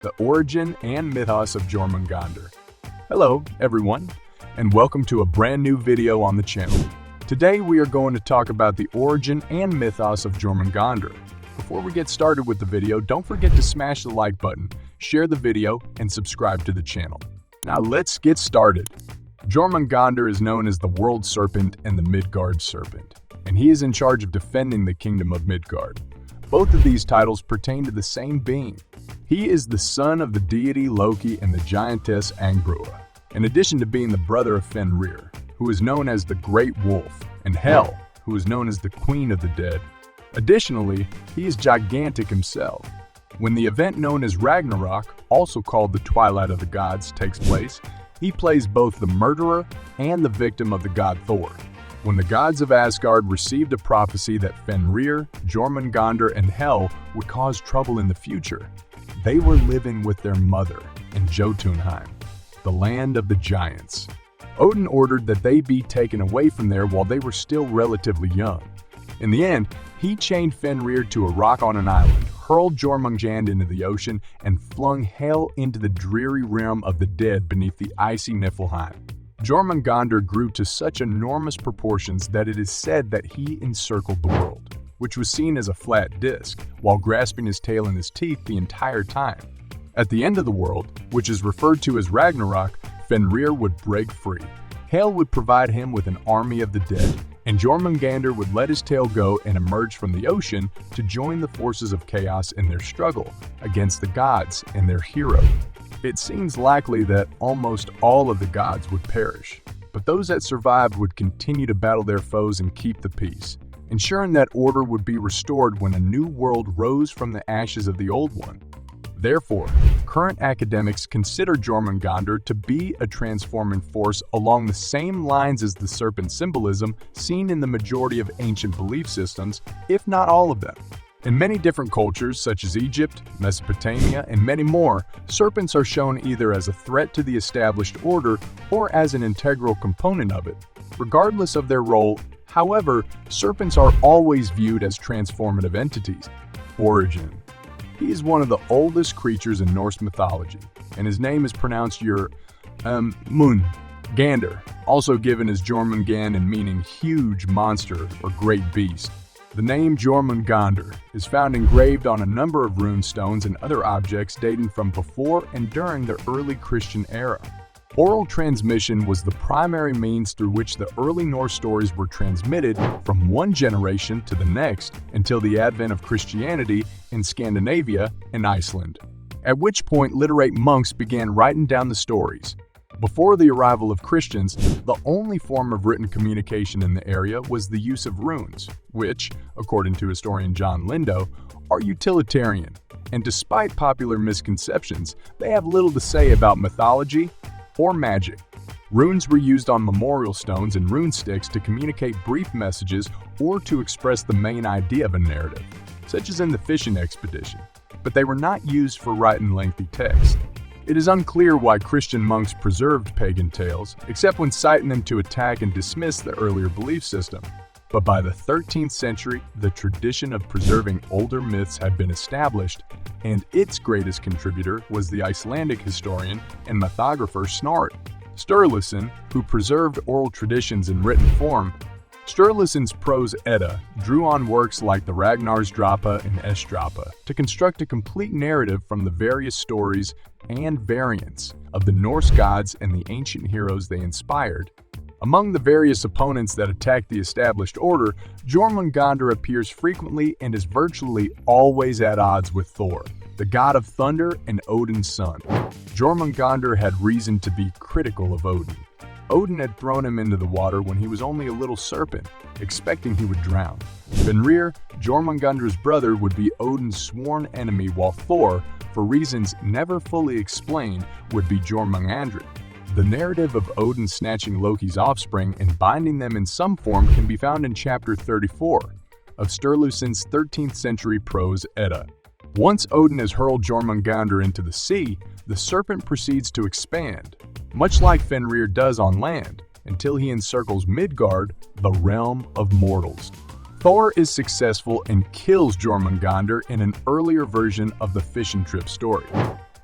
the origin and mythos of Jörmungandr. Hello, everyone, and welcome to a brand new video on the channel. Today we are going to talk about the origin and mythos of Jörmungandr. Before we get started with the video, don't forget to smash the like button, share the video, and subscribe to the channel. Now let's get started. Jörmungandr is known as the World Serpent and the Midgard Serpent, and he is in charge of defending the kingdom of Midgard. Both of these titles pertain to the same being. He is the son of the deity Loki and the giantess Angrua, in addition to being the brother of Fenrir, who is known as the Great Wolf, and Hel, who is known as the Queen of the Dead. Additionally, he is gigantic himself. When the event known as Ragnarök, also called the Twilight of the Gods, takes place, he plays both the murderer and the victim of the god Thor. When the gods of Asgard received a prophecy that Fenrir, Jörmungandr, and Hel would cause trouble in the future, they were living with their mother in Jotunheim, the land of the giants. Odin ordered that they be taken away from there while they were still relatively young. In the end, he chained Fenrir to a rock on an island, hurled Jörmungandr into the ocean, and flung Hel into the dreary realm of the dead beneath the icy Niflheim. Jörmungandr grew to such enormous proportions that it is said that he encircled the world, which was seen as a flat disc, while grasping his tail in his teeth the entire time. At the end of the world, which is referred to as Ragnarök, Fenrir would break free. Hel would provide him with an army of the dead, and Jörmungandr would let his tail go and emerge from the ocean to join the forces of chaos in their struggle against the gods and their hero. It seems likely that almost all of the gods would perish, but those that survived would continue to battle their foes and keep the peace, ensuring that order would be restored when a new world rose from the ashes of the old one. Therefore, current academics consider Jörmungandr to be a transforming force along the same lines as the serpent symbolism seen in the majority of ancient belief systems, if not all of them. In many different cultures, such as Egypt, Mesopotamia, and many more, serpents are shown either as a threat to the established order or as an integral component of it. Regardless of their role, however, serpents are always viewed as transformative entities. Origin. He is one of the oldest creatures in Norse mythology, and his name is pronounced Jörmungandr, also given as Jormungandr and meaning huge monster or great beast. The name Jörmungandr is found engraved on a number of rune stones and other objects dating from before and during the early Christian era. Oral transmission was the primary means through which the early Norse stories were transmitted from one generation to the next until the advent of Christianity in Scandinavia and Iceland, at which point literate monks began writing down the stories. Before the arrival of Christians, the only form of written communication in the area was the use of runes, which, according to historian John Lindo, are utilitarian, and despite popular misconceptions, they have little to say about mythology or magic. Runes were used on memorial stones and rune sticks to communicate brief messages or to express the main idea of a narrative, such as in the fishing expedition, but they were not used for writing lengthy text. It is unclear why Christian monks preserved pagan tales, except when citing them to attack and dismiss the earlier belief system. But by the 13th century, the tradition of preserving older myths had been established, and its greatest contributor was the Icelandic historian and mythographer Snorri Sturluson, who preserved oral traditions in written form. Sturluson's prose Edda drew on works like the Ragnarsdrapa and Esdrapa to construct a complete narrative from the various stories and variants of the Norse gods and the ancient heroes they inspired. Among the various opponents that attacked the established order, Jörmungandr appears frequently and is virtually always at odds with Thor, the god of thunder and Odin's son. Jörmungandr had reason to be critical of Odin. Odin had thrown him into the water when he was only a little serpent, expecting he would drown. Fenrir, Jörmungandr's brother, would be Odin's sworn enemy, while Thor, for reasons never fully explained, would be Jörmungandr. The narrative of Odin snatching Loki's offspring and binding them in some form can be found in chapter 34 of Sturluson's 13th century prose Edda. Once Odin has hurled Jörmungandr into the sea, the serpent proceeds to expand, much like Fenrir does on land, until he encircles Midgard, the realm of mortals. Thor is successful and kills Jörmungandr in an earlier version of the Fishing Trip story.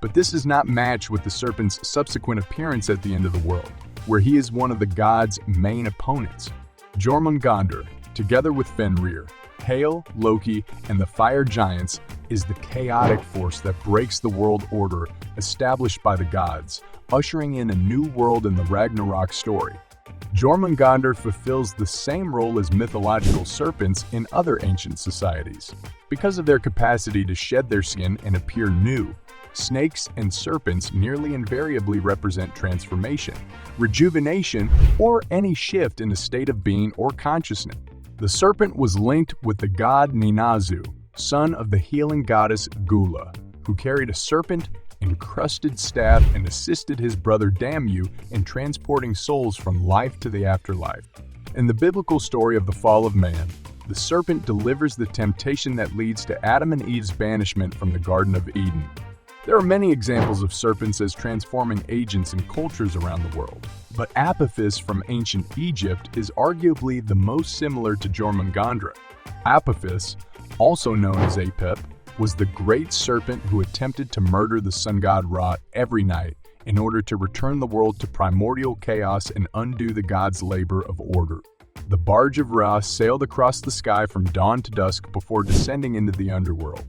But this is not matched with the serpent's subsequent appearance at the end of the world, where he is one of the god's main opponents. Jörmungandr, together with Fenrir, Hail, Loki, and the fire giants, is the chaotic force that breaks the world order established by the gods, ushering in a new world in the Ragnarök story. Jörmungandr fulfills the same role as mythological serpents in other ancient societies. Because of their capacity to shed their skin and appear new, snakes and serpents nearly invariably represent transformation, rejuvenation, or any shift in a state of being or consciousness. The serpent was linked with the god Ninazu, son of the healing goddess Gula, who carried a serpent-encrusted staff and assisted his brother Damu in transporting souls from life to the afterlife. In the biblical story of the fall of man, the serpent delivers the temptation that leads to Adam and Eve's banishment from the Garden of Eden. There are many examples of serpents as transforming agents in cultures around the world, but Apophis from ancient Egypt is arguably the most similar to Jörmungandr. Apophis, also known as Apep, was the great serpent who attempted to murder the sun god Ra every night in order to return the world to primordial chaos and undo the god's labor of order. The barge of Ra sailed across the sky from dawn to dusk before descending into the underworld.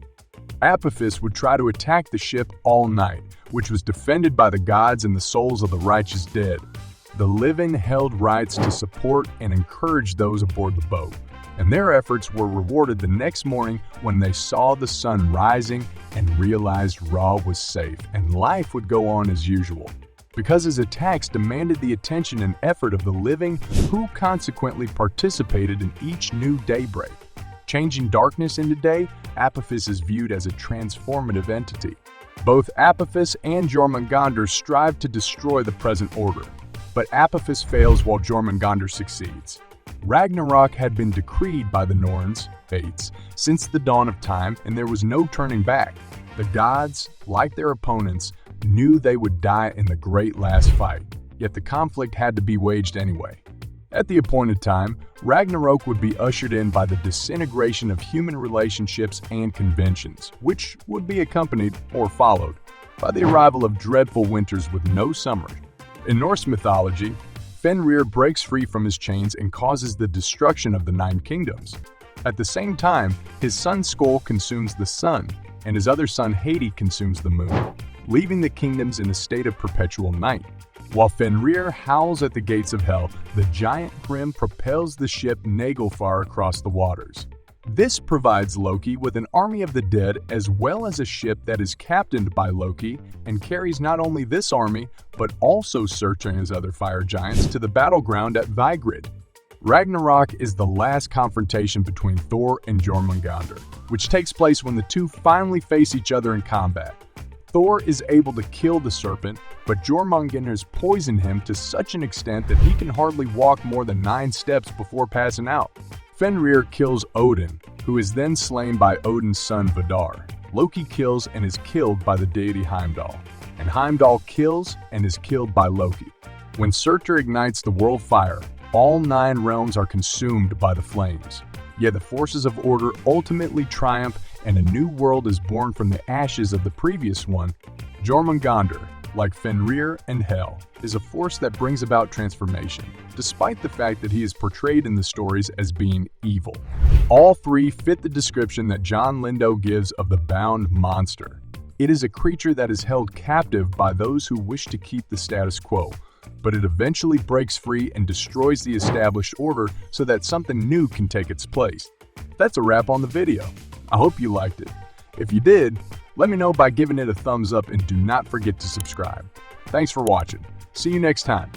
Apophis would try to attack the ship all night, which was defended by the gods and the souls of the righteous dead. The living held rites to support and encourage those aboard the boat, and their efforts were rewarded the next morning when they saw the sun rising and realized Ra was safe and life would go on as usual. Because his attacks demanded the attention and effort of the living, who consequently participated in each new daybreak. Changing darkness into day, Apophis is viewed as a transformative entity. Both Apophis and Jörmungandr strive to destroy the present order, but Apophis fails while Jörmungandr succeeds. Ragnarök had been decreed by the Norse fates since the dawn of time, and there was no turning back. The gods, like their opponents, knew they would die in the great last fight, yet the conflict had to be waged anyway. At the appointed time, Ragnarök would be ushered in by the disintegration of human relationships and conventions, which would be accompanied, or followed, by the arrival of dreadful winters with no summer. In Norse mythology, Fenrir breaks free from his chains and causes the destruction of the 9 kingdoms. At the same time, his son's skull consumes the sun, and his other son Hati consumes the moon, leaving the kingdoms in a state of perpetual night. While Fenrir howls at the gates of hell, the giant Grim propels the ship Naglfar across the waters. This provides Loki with an army of the dead as well as a ship that is captained by Loki and carries not only this army, but also Surtur and his other fire giants to the battleground at Vigrid. Ragnarök is the last confrontation between Thor and Jörmungandr, which takes place when the two finally face each other in combat. Thor is able to kill the serpent, but Jörmungandr has poisoned him to such an extent that he can hardly walk more than 9 steps before passing out. Fenrir kills Odin, who is then slain by Odin's son Vidar. Loki kills and is killed by the deity Heimdall, and Heimdall kills and is killed by Loki. When Surtur ignites the world fire, all 9 realms are consumed by the flames. Yet the forces of order ultimately triumph and a new world is born from the ashes of the previous one. Jörmungandr, like Fenrir and Hel, is a force that brings about transformation, despite the fact that he is portrayed in the stories as being evil. All 3 fit the description that John Lindo gives of the bound monster. It is a creature that is held captive by those who wish to keep the status quo, but it eventually breaks free and destroys the established order so that something new can take its place. That's a wrap on the video. I hope you liked it. If you did, let me know by giving it a thumbs up and do not forget to subscribe. Thanks for watching. See you next time.